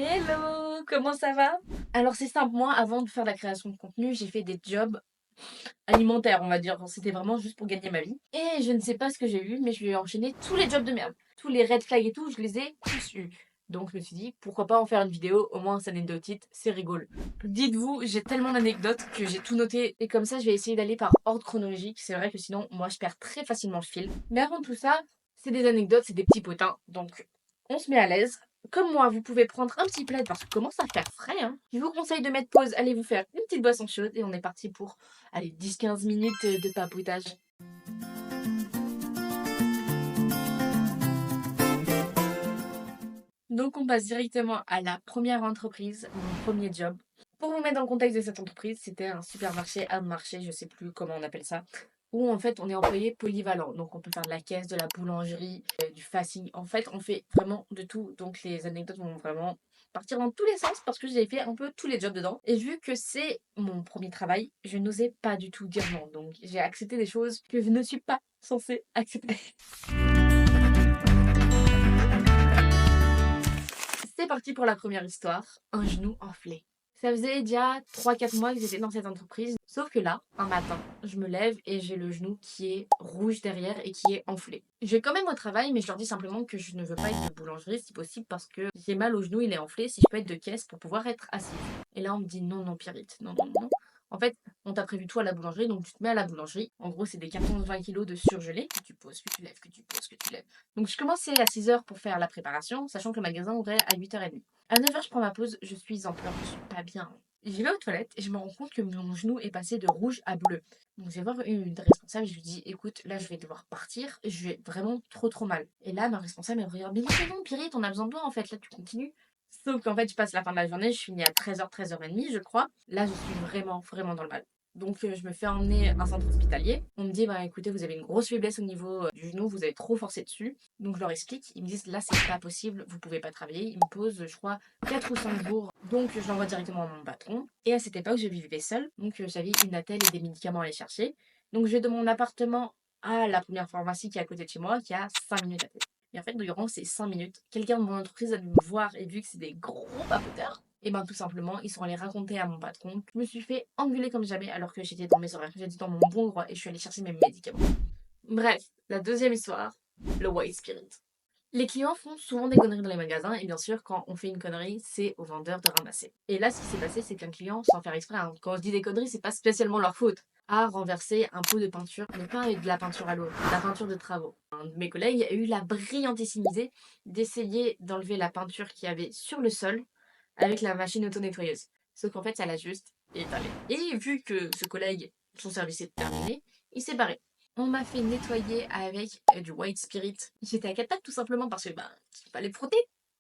Hello, comment ça va? Alors c'est simple, moi avant de faire de la création de contenu, j'ai fait des jobs alimentaires, on va dire. C'était vraiment juste pour gagner ma vie. Et je ne sais pas ce que j'ai eu, mais je vais enchaîner tous les jobs de merde. Tous les red flags et tout, je les ai tous eus. Donc je me suis dit, pourquoi pas en faire une vidéo, au moins c'est anecdotique, c'est rigolo. Dites-vous, j'ai tellement d'anecdotes que j'ai tout noté. Et comme ça, je vais essayer d'aller par ordre chronologique. C'est vrai que sinon, moi je perds très facilement le fil. Mais avant tout ça, c'est des anecdotes, c'est des petits potins. Donc on se met à l'aise. Comme moi, vous pouvez prendre un petit plaid parce que commence à faire frais, hein. Je vous conseille de mettre pause, allez vous faire une petite boisson chaude et on est parti pour, allez, 10-15 minutes de papotage. Donc on passe directement à la première entreprise, mon premier job. Pour vous mettre dans le contexte de cette entreprise, c'était un supermarché, un marché, je sais plus comment on appelle ça, où en fait on est employé polyvalent. Donc on peut faire de la caisse, de la boulangerie, du facing. En fait, on fait vraiment de tout. Donc les anecdotes vont vraiment partir dans tous les sens parce que j'ai fait un peu tous les jobs dedans. Et vu que c'est mon premier travail, je n'osais pas du tout dire non. Donc j'ai accepté des choses que je ne suis pas censée accepter. C'est parti pour la première histoire, un genou enflé. Ça faisait déjà 3-4 mois que j'étais dans cette entreprise, sauf que là, un matin, je me lève et j'ai le genou qui est rouge derrière et qui est enflé. Je vais quand même au travail, mais je leur dis simplement que je ne veux pas être de boulangerie si possible parce que j'ai mal au genou, il est enflé, si je peux être de caisse pour pouvoir être assise. Et là, on me dit non, non, Pierrette, non, non, non. En fait, on t'a prévu tout à la boulangerie, donc tu te mets à la boulangerie. En gros, c'est des cartons de 20 kilos de surgelé que tu poses, que tu lèves, que tu poses, que tu lèves. Donc je commençais à 6 heures pour faire la préparation, sachant que le magasin ouvrait à 8h30. À 9 heures, je prends ma pause, je suis en pleurs, je suis pas bien. J'y vais aux toilettes et je me rends compte que mon genou est passé de rouge à bleu. Donc je vais voir une des responsables, je lui dis écoute, là je vais devoir partir, je vais vraiment trop mal. Et là ma responsable elle me regarde, mais non, Pierrette, on a besoin de toi en fait, là tu continues. Sauf qu'en fait je passe la fin de la journée, je finis à 13h, 13h30 je crois. Là je suis vraiment dans le mal. Donc je me fais emmener à un centre hospitalier. On me dit bah écoutez, vous avez une grosse faiblesse au niveau du genou, vous avez trop forcé dessus. Donc je leur explique, ils me disent là c'est pas possible, vous pouvez pas travailler. Ils me posent je crois 4 ou 5 jours. Donc je l'envoie directement à mon patron. Et à cette époque je vivais seule, donc j'avais une attelle et des médicaments à aller chercher. Donc je vais de mon appartement à la première pharmacie qui est à côté de chez moi, qui a 5 minutes à pied. Et en fait, durant ces 5 minutes, quelqu'un de mon entreprise a dû me voir et vu que c'est des gros papoteurs, et ben tout simplement, ils sont allés raconter à mon patron que je me suis fait engueuler comme jamais alors que j'étais dans mes horaires, j'étais dans mon bon droit et je suis allée chercher mes médicaments. Bref, la deuxième histoire, le white spirit. Les clients font souvent des conneries dans les magasins et bien sûr, quand on fait une connerie, c'est au vendeur de ramasser. Et là, ce qui s'est passé, c'est qu'un client, sans faire exprès, hein, quand je dis des conneries, c'est pas spécialement leur faute, a renversé un pot de peinture, mais pas de la peinture à l'eau, de la peinture de travaux. Un de mes collègues a eu la brillantissime idée d'essayer d'enlever la peinture qu'il y avait sur le sol avec la machine auto-nettoyeuse. Sauf qu'en fait, ça l'a juste étalé. Et vu que ce collègue, son service est terminé, il s'est barré. On m'a fait nettoyer avec du white spirit. J'étais à quatre pattes tout simplement parce que il fallait frotter.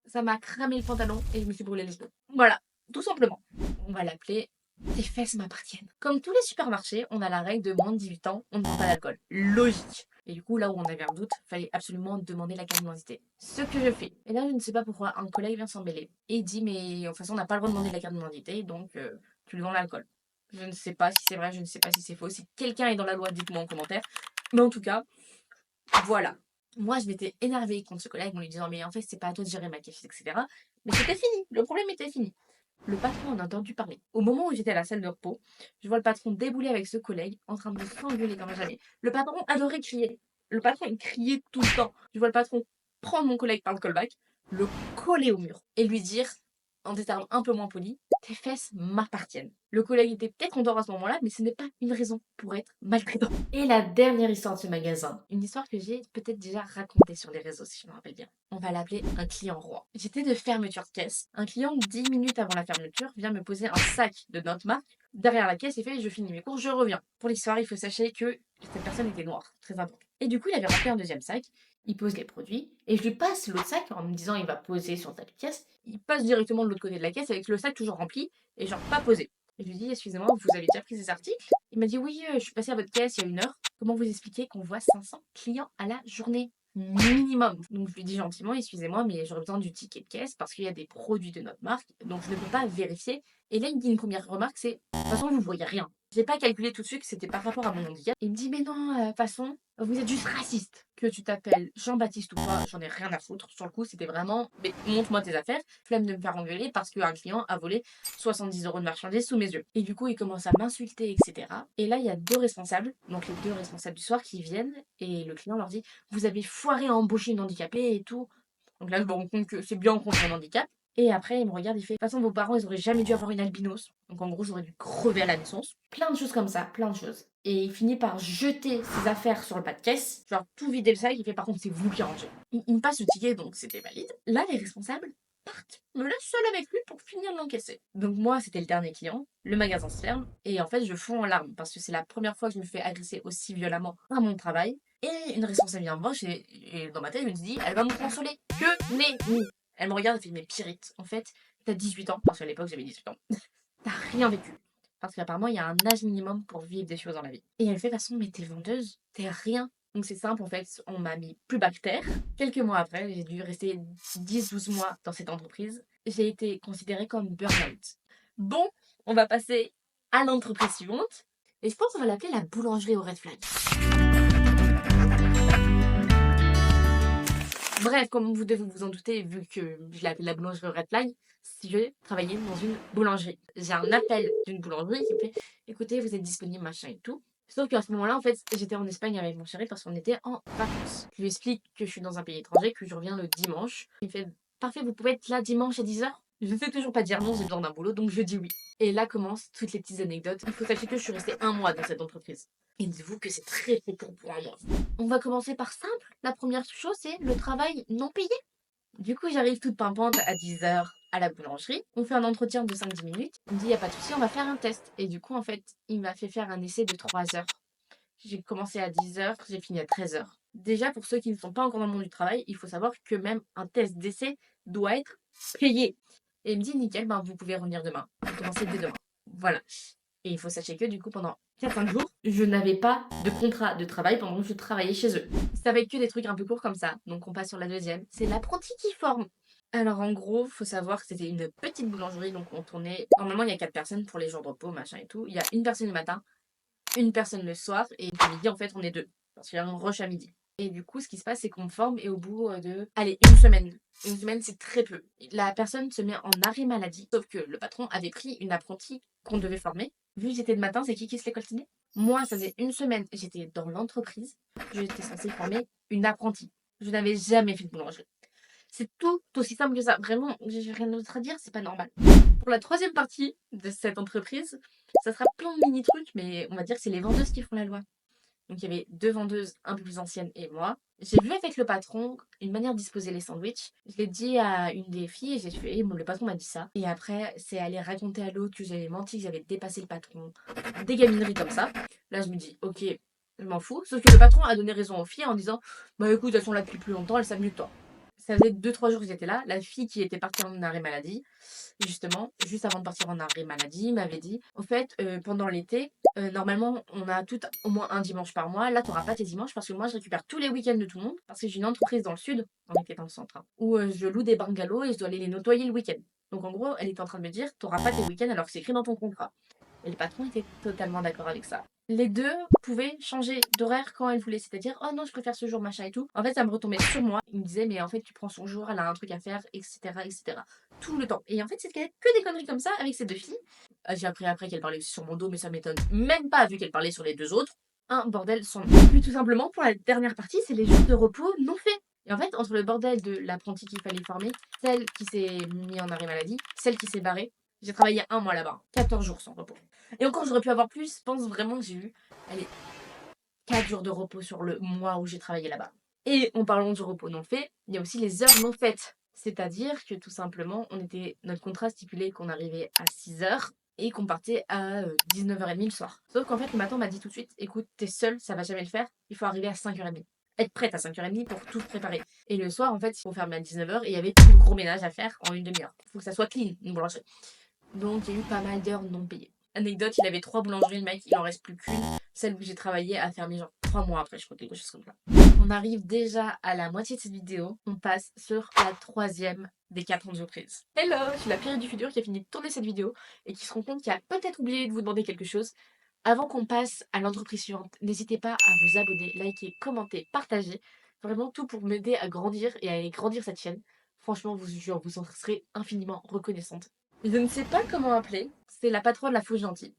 Ça m'a cramé le pantalon et je me suis brûlé les genoux. Voilà, tout simplement. On va l'appeler tes fesses m'appartiennent. Comme tous les supermarchés, on a la règle de moins de 18 ans, on ne vend pas d'alcool. Logique. Et du coup, là où on avait un doute, fallait absolument demander la carte d'identité. Ce que je fais. Et là, je ne sais pas pourquoi, un collègue vient s'en mêler. Et il dit, mais de toute façon, on n'a pas le droit de demander la carte d'identité, donc tu lui vends l'alcool. Je ne sais pas si c'est vrai, je ne sais pas si c'est faux. Si quelqu'un est dans la loi, dites-moi en commentaire. Mais en tout cas, voilà. Moi, je m'étais énervée contre ce collègue en lui disant, mais en fait, c'est pas à toi de gérer ma caisse, etc. Mais c'était fini. Le problème était fini. Le patron en a entendu parler. Au moment où j'étais à la salle de repos, je vois le patron débouler avec ce collègue en train de s'engueuler comme jamais. Le patron adorait crier. Le patron, il criait tout le temps. Je vois le patron prendre mon collègue par le callback, le coller au mur et lui dire, en des termes un peu moins polis, tes fesses m'appartiennent. Le collègue était peut-être content à ce moment-là, mais ce n'est pas une raison pour être maltraitant. Et la dernière histoire de ce magasin, une histoire que j'ai peut-être déjà racontée sur les réseaux, si je me rappelle bien. On va l'appeler un client roi. J'étais de fermeture de caisse. Un client, 10 minutes avant la fermeture, vient me poser un sac de notre marque derrière la caisse et fait je finis mes cours, je reviens. Pour l'histoire, il faut sachez que cette personne était noire, très important. Et du coup, il avait rempli un deuxième sac, il pose les produits, et je lui passe l'autre sac en me disant il va poser sur ta pièce. Il passe directement de l'autre côté de la caisse avec le sac toujours rempli, et genre pas posé. Et je lui dis excusez-moi, vous avez déjà pris ces articles? Il m'a dit oui, je suis passé à votre caisse il y a 1 heure. Comment vous expliquez qu'on voit 500 clients à la journée? Minimum. Donc je lui dis gentiment, excusez-moi, mais j'aurais besoin du ticket de caisse parce qu'il y a des produits de notre marque, donc je ne peux pas vérifier. Et là, il me dit une première remarque, c'est de toute façon, vous ne voyez rien. J'ai pas calculé tout de suite que c'était par rapport à mon handicap. Il me dit: «Mais non, de toute façon, vous êtes juste raciste. Que tu t'appelles Jean-Baptiste ou pas, j'en ai rien à foutre». Sur le coup, c'était vraiment: «Mais montre-moi tes affaires». Flemme de me faire engueuler parce qu'un client a volé 70 € de marchandises sous mes yeux. Et du coup, il commence à m'insulter et cetera. Et là, il y a 2 responsables, donc les 2 responsables du soir qui viennent et le client leur dit: «Vous avez foiré à embaucher une handicapée et tout». Donc là, je me rends compte que c'est bien contre mon handicap. Et après, il me regarde, il fait: «De toute façon, vos parents, ils auraient jamais dû avoir une albinos». Donc en gros, j'aurais dû crever à la naissance. Plein de choses comme ça, plein de choses. Et il finit par jeter ses affaires sur le pas de caisse, genre tout vider le sac. Il fait: «Par contre, c'est vous qui rangez». Il me passe le ticket, donc c'était valide. Là, les responsables partent, me laissent seule avec lui pour finir de l'encaisser. Donc moi, c'était le dernier client, le magasin se ferme, et en fait, je fonds en larmes parce que c'est la première fois que je me fais agresser aussi violemment à mon travail. Et une responsable vient me voir, et dans ma tête, je me dis: «Elle va me consoler. Que nenni». Elle me regarde et fait: «Mais Pierrette, en fait, t'as 18 ans», parce qu'à l'époque, j'avais 18 ans. «T'as rien vécu». Parce qu'apparemment, il y a un âge minimum pour vivre des choses dans la vie. Et elle fait: «De toute façon, mais t'es vendeuse, t'es rien». Donc c'est simple, en fait, on m'a mis plus bas que terre. Quelques mois après, j'ai dû rester 10-12 mois dans cette entreprise. J'ai été considérée comme burn-out. Bon, on va passer à l'entreprise suivante. Et je pense qu'on va l'appeler la boulangerie au red flag. Bref, comme vous devez vous en douter, vu que je l'ai appelé la boulangerie au red flag, si je travaillais dans une boulangerie. J'ai un appel d'une boulangerie qui me fait: «Écoutez, vous êtes disponible, machin et tout». Sauf qu'à ce moment-là, en fait, j'étais en Espagne avec mon chéri parce qu'on était en vacances. Je lui explique que je suis dans un pays étranger, que je reviens le dimanche. Il me fait: «Parfait, vous pouvez être là dimanche à 10 h». Je ne sais toujours pas dire non, j'ai besoin d'un boulot, donc je dis oui. Et là commencent toutes les petites anecdotes. Il faut sachez que je suis restée un mois dans cette entreprise. Et dites-vous que c'est très peu pour un mois. On va commencer par simple. La première chose, c'est le travail non payé. Du coup, j'arrive toute pimpante à 10 h à la boulangerie. On fait un entretien de 5-10 minutes. Il me dit: «Y a pas de souci, on va faire un test». Et du coup, en fait, il m'a fait faire un essai de 3 heures. J'ai commencé à 10 h, j'ai fini à 13 h. Déjà, pour ceux qui ne sont pas encore dans le monde du travail, il faut savoir que même un test d'essai doit être payé. Et il me dit: «Nickel, ben, vous pouvez revenir demain. Vous commencez dès demain». Voilà. Et il faut sachez que du coup, pendant 4-5 jours, je n'avais pas de contrat de travail pendant que je travaillais chez eux. Ça va être que des trucs un peu courts comme ça. Donc on passe sur la deuxième. C'est l'apprenti qui forme. Alors en gros, faut savoir que c'était une petite boulangerie, donc on tournait. Normalement, il y a 4 personnes pour les jours de repos, machin et tout. Il y a une personne le matin, une personne le soir, et le midi, en fait, on est deux. Parce qu'il y a un rush à midi. Et du coup, ce qui se passe, c'est qu'on me forme, et au bout de, allez, une semaine. Une semaine, c'est très peu. La personne se met en arrêt maladie. Sauf que le patron avait pris une apprentie qu'on devait former. Vu que j'étais le matin, c'est qui se l'est coltiné? Moi, ça faisait une semaine, j'étais dans l'entreprise. J'étais censée former une apprentie. Je n'avais jamais fait de boulangerie. C'est tout aussi simple que ça. Vraiment, j'ai rien d'autre à dire, c'est pas normal. Pour la troisième partie de cette entreprise, ça sera plein de mini trucs, mais on va dire que c'est les vendeuses qui font la loi. Donc il y avait 2 vendeuses un peu plus anciennes et moi. J'ai vu avec le patron une manière de disposer les sandwichs. Je l'ai dit à une des filles et j'ai fait: «Eh, bon, le patron m'a dit ça». Et après, c'est aller raconter à l'autre que j'avais menti, que j'avais dépassé le patron. Des gamineries comme ça. Là, je me dis: «OK, je m'en fous». Sauf que le patron a donné raison aux filles en disant: «Bah écoute, elles sont là depuis plus longtemps, elles savent mieux que toi». Ça faisait 2-3 jours que j'étais là. La fille qui était partie en arrêt maladie, justement, juste avant de partir en arrêt maladie, m'avait dit: «Au fait, pendant l'été, normalement, on a toutes au moins un dimanche par mois. Là, tu auras pas tes dimanches parce que moi, je récupère tous les week-ends de tout le monde parce que j'ai une entreprise dans le sud», on était dans le centre, hein, où, je loue des bungalows et je dois aller les nettoyer le week-end. Donc en gros, elle était en train de me dire: «Tu auras pas tes week-ends alors que c'est écrit dans ton contrat». Et le patron était totalement d'accord avec ça. Les 2 pouvaient changer d'horaire quand elles voulaient, c'est-à-dire: «Oh non, je préfère ce jour, machin et tout». En fait, ça me retombait sur moi. Il me disait: «Mais en fait, tu prends son jour, elle a un truc à faire, et cetera, et cetera». Tout le temps. Et en fait, c'était que des conneries comme ça avec ces 2 filles. J'ai appris après qu'elle parlait aussi sur mon dos, mais ça m'étonne même pas vu qu'elle parlait sur les 2 autres. Un bordel sans nom. Puis tout simplement, pour la dernière partie, c'est les jours de repos non faits. Et en fait, entre le bordel de l'apprentie qu'il fallait former, celle qui s'est mise en arrêt maladie, celle qui s'est barrée, j'ai travaillé un mois là-bas. 14 jours sans repos. Et encore, j'aurais pu avoir plus. Je pense vraiment que j'ai eu, allez, 4 jours de repos sur le mois où j'ai travaillé là-bas. Et en parlant du repos non fait, il y a aussi les heures non faites. C'est-à-dire que tout simplement, notre contrat stipulait qu'on arrivait à 6 h et qu'on partait à 19h30 le soir. Sauf qu'en fait, le matin, on m'a dit tout de suite: «Écoute, t'es seule, ça va jamais le faire, il faut arriver à 5h30. Être prête à 5h30 pour tout préparer». Et le soir, en fait, il faut fermer à 19 h et il y avait tout le gros ménage à faire en une demi-heure. Il faut que ça soit clean, une boulangerie. Donc il y a eu pas mal d'heures non payées. Anecdote, il avait 3 boulangeries, le mec, il en reste plus qu'une. Celle où j'ai travaillé a fermé genre 3 mois après, je crois, quelque chose comme ça. On arrive déjà à la moitié de cette vidéo. On passe sur la troisième des 4 entreprises. Hello, je suis la Pierre du futur qui a fini de tourner cette vidéo et qui se rend compte qu'il a peut-être oublié de vous demander quelque chose. Avant qu'on passe à l'entreprise suivante, n'hésitez pas à vous abonner, liker, commenter, partager. Vraiment tout pour m'aider à grandir et à grandir cette chaîne. Franchement, je vous en serez infiniment reconnaissante. Je ne sais pas comment appeler, c'est la patronne la fausse gentille.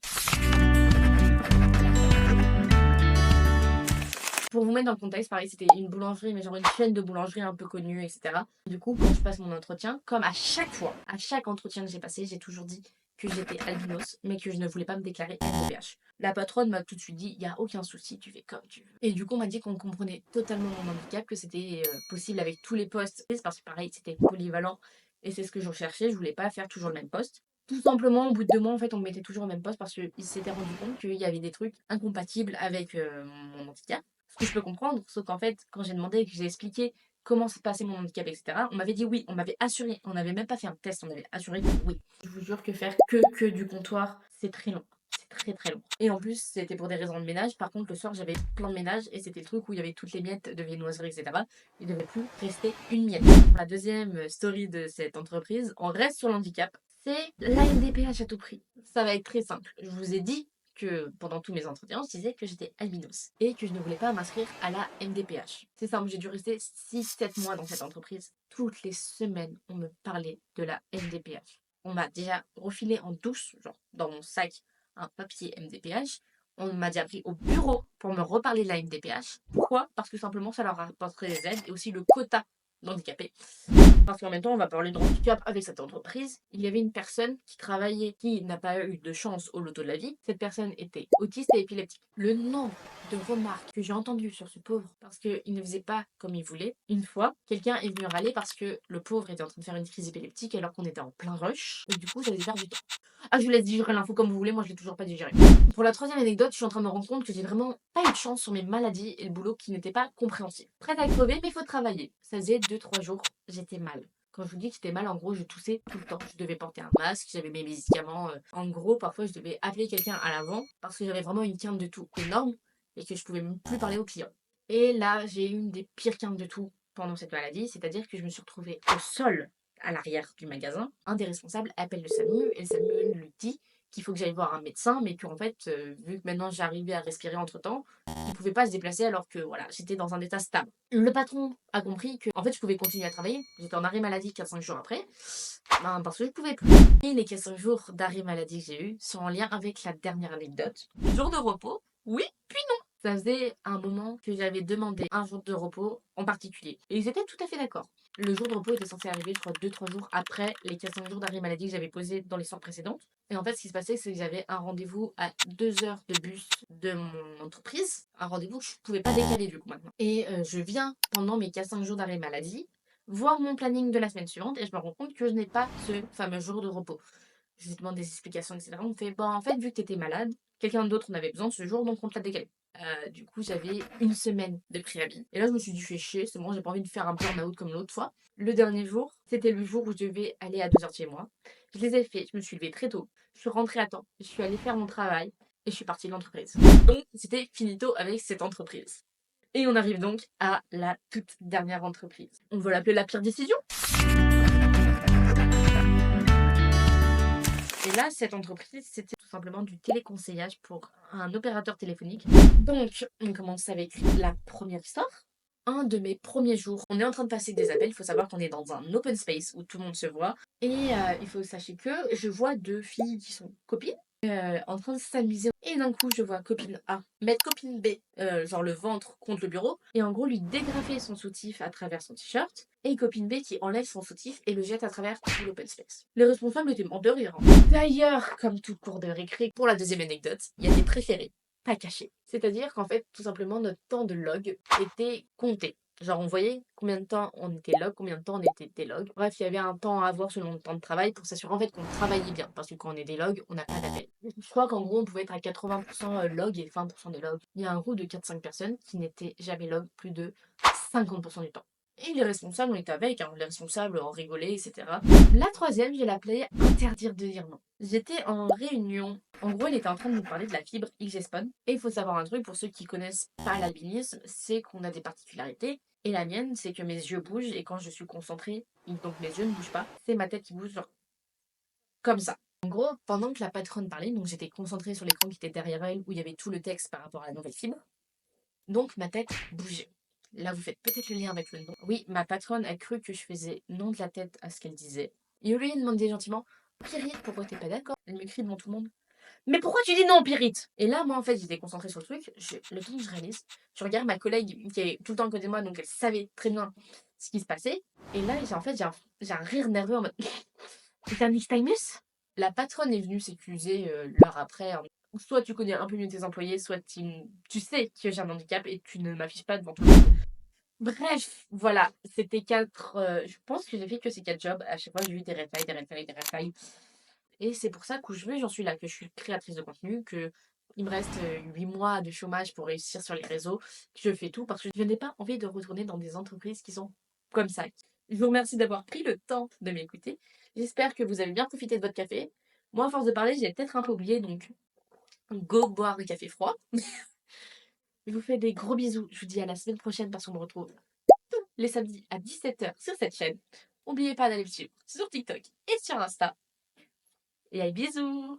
Pour vous mettre dans le contexte, pareil, c'était une boulangerie, mais genre une chaîne de boulangerie un peu connue, etc. Du coup, quand je passe mon entretien, comme à chaque fois, à chaque entretien que j'ai passé, j'ai toujours dit que j'étais albinos, mais que je ne voulais pas me déclarer MDPH. La patronne m'a tout de suite dit, il n'y a aucun souci, tu fais comme tu veux. Et du coup, on m'a dit qu'on comprenait totalement mon handicap, que c'était possible avec tous les postes, parce que pareil, c'était polyvalent, et c'est ce que je recherchais, je voulais pas faire toujours le même poste. Tout simplement, au bout de 2 mois, en fait, on me mettait toujours au même poste parce qu'ils s'étaient rendu compte qu'il y avait des trucs incompatibles avec mon handicap. Ce que je peux comprendre, sauf qu'en fait, quand j'ai demandé et que j'ai expliqué comment se passait mon handicap, etc., on m'avait dit oui, on m'avait assuré, on n'avait même pas fait un test, on avait assuré que oui. Je vous jure que faire que du comptoir, c'est très long. C'est très très long. Et en plus, c'était pour des raisons de ménage. Par contre, le soir, j'avais plein de ménage et c'était le truc où il y avait toutes les miettes de viennoiserie, etc. Il ne devait plus rester une miette. La deuxième story de cette entreprise, on reste sur l'handicap. C'est l'AMDPH à tout prix. Ça va être très simple. Je vous ai dit que pendant tous mes entretiens, je disais que j'étais albinos et que je ne voulais pas m'inscrire à la MDPH. C'est simple, j'ai dû rester 6-7 mois dans cette entreprise. Toutes les semaines, on me parlait de la MDPH. On m'a déjà refilé en douce, genre dans mon sac, un papier MDPH. On m'a déjà pris au bureau pour me reparler de la MDPH. Pourquoi? Parce que simplement, ça leur apporterait des aides et aussi le quota d'handicapés. Parce qu'en même temps, on va parler de handicap avec cette entreprise. Il y avait une personne qui travaillait, qui n'a pas eu de chance au loto de la vie. Cette personne était autiste et épileptique. Le nombre de remarques que j'ai entendues sur ce pauvre parce qu'il ne faisait pas comme il voulait. Une fois, quelqu'un est venu râler parce que le pauvre était en train de faire une crise épileptique alors qu'on était en plein rush. Et du coup, ça faisait perdre du temps. Ah, je vous laisse digérer l'info comme vous voulez, moi je l'ai toujours pas digéré. Pour la troisième anecdote, je suis en train de me rendre compte que j'ai vraiment pas eu de chance sur mes maladies et le boulot qui n'était pas compréhensible. Prête à crever, mais il faut travailler. Ça faisait 2-3 jours, j'étais mal. Quand je vous dis que j'étais mal, en gros, je toussais tout le temps. Je devais porter un masque, j'avais mes médicaments. En gros, parfois, je devais appeler quelqu'un à l'avant parce que j'avais vraiment une quinte de tout énorme et que je pouvais même plus parler aux clients. Et là, j'ai eu une des pires quintes de tout pendant cette maladie, c'est-à-dire que je me suis retrouvée au sol à l'arrière du magasin. Un des responsables appelle le SAMU et le SAMU lui dit qu'il faut que j'aille voir un médecin, mais qu'en fait, vu que maintenant j'arrivais à respirer entre-temps, il ne pouvait pas se déplacer alors que voilà, j'étais dans un état stable. Le patron a compris que en fait, je pouvais continuer à travailler. J'étais en arrêt maladie 4-5 jours après, parce que je pouvais plus. Et les 4-5 jours d'arrêt maladie que j'ai eu sont en lien avec la dernière anecdote. Jour de repos, oui, puis non. Ça faisait un moment que j'avais demandé un jour de repos en particulier. Et ils étaient tout à fait d'accord. Le jour de repos était censé arriver, je crois, 2-3 jours après les 4-5 jours d'arrêt maladie que j'avais posés dans les soirs précédentes. Et en fait, ce qui se passait, c'est que j'avais un rendez-vous à 2 heures de bus de mon entreprise. Un rendez-vous que je ne pouvais pas décaler du coup maintenant. Et je viens, pendant mes 4-5 jours d'arrêt maladie, voir mon planning de la semaine suivante et je me rends compte que je n'ai pas ce fameux jour de repos. Je lui demande des explications, etc. On me fait, bon, en fait, vu que tu étais malade, quelqu'un d'autre en avait besoin de ce jour, donc on te l'a décalé. Du coup, j'avais une semaine de préavis. Et là, je me suis dit, fais chier, c'est bon, j'ai pas envie de faire un burn-out comme l'autre fois. Le dernier jour, c'était le jour où je devais aller à 2 heures de chez moi. Je les ai fait, je me suis levée très tôt, je suis rentrée à temps, je suis allée faire mon travail et je suis partie de l'entreprise. Donc, c'était finito avec cette entreprise. Et on arrive donc à la toute dernière entreprise. On va l'appeler la pire décision. Et là, cette entreprise, c'était tout simplement du téléconseillage pour un opérateur téléphonique. Donc, on commence avec la première histoire. Un de mes premiers jours, on est en train de passer des appels. Il faut savoir qu'on est dans un open space où tout le monde se voit. Et il faut sachez que je vois deux filles qui sont copines en train de s'amuser. Et d'un coup, je vois copine A mettre copine B, genre le ventre contre le bureau, et en gros lui dégrafer son soutif à travers son t-shirt, et copine B qui enlève son soutif et le jette à travers tout l'open space. Les responsables étaient morts de rire. D'ailleurs, comme tout cours de récré, pour la deuxième anecdote, il y a des préférés, pas cachés. C'est-à-dire qu'en fait, tout simplement, notre temps de log était compté. Genre, on voyait combien de temps on était log, combien de temps on était délog. Bref, il y avait un temps à avoir selon le temps de travail pour s'assurer en fait qu'on travaillait bien. Parce que quand on est délog, on n'a pas d'appel. Je crois qu'en gros, on pouvait être à 80% log et 20% délog. Il y a un groupe de 4-5 personnes qui n'étaient jamais log plus de 50% du temps. Et les responsables, on était avec, hein. Les responsables en rigolaient, etc. La troisième, je l'appelais interdire de dire non. J'étais en réunion. En gros, il était en train de nous parler de la fibre XGSPON. Et il faut savoir un truc, pour ceux qui connaissent pas l'albinisme, c'est qu'on a des particularités. Et la mienne, c'est que mes yeux bougent et quand je suis concentrée, donc mes yeux ne bougent pas, c'est ma tête qui bouge genre comme ça. Donc gros, pendant que la patronne parlait, donc j'étais concentrée sur l'écran qui était derrière elle, où il y avait tout le texte par rapport à la nouvelle fibre. Donc ma tête bougeait. Là, vous faites peut-être le lien avec le nom. Oui, ma patronne a cru que je faisais non de la tête à ce qu'elle disait. Et au lieu de demander gentiment, Pierrette, pourquoi t'es pas d'accord? Elle me crie devant tout le monde. Mais pourquoi tu dis non, Pierrette? Et là, moi, en fait, j'étais concentrée sur le truc. Le temps que je réalise, je regarde ma collègue qui est tout le temps à côté de moi, donc elle savait très bien ce qui se passait. Et là, j'ai un rire nerveux en mode c'est un nystagmus? La patronne est venue s'excuser l'heure après. Soit tu connais un peu mieux tes employés, soit tu sais que j'ai un handicap et tu ne m'affiches pas devant tout le monde. Bref, voilà, c'était 4. Je pense que j'ai fait que ces 4 jobs. À chaque fois, j'ai eu des red flags, des red flags, des red flags. Et c'est pour ça que je veux, j'en suis là, que je suis créatrice de contenu, que il me reste 8 mois de chômage pour réussir sur les réseaux, que je fais tout parce que je n'ai pas envie de retourner dans des entreprises qui sont comme ça. Je vous remercie d'avoir pris le temps de m'écouter. J'espère que vous avez bien profité de votre café. Moi, à force de parler, j'ai peut-être un peu oublié, donc go boire du café froid. Je vous fais des gros bisous. Je vous dis à la semaine prochaine parce qu'on me retrouve tous les samedis à 17h sur cette chaîne. N'oubliez pas d'aller me suivre sur TikTok et sur Insta. Et allez, bisous!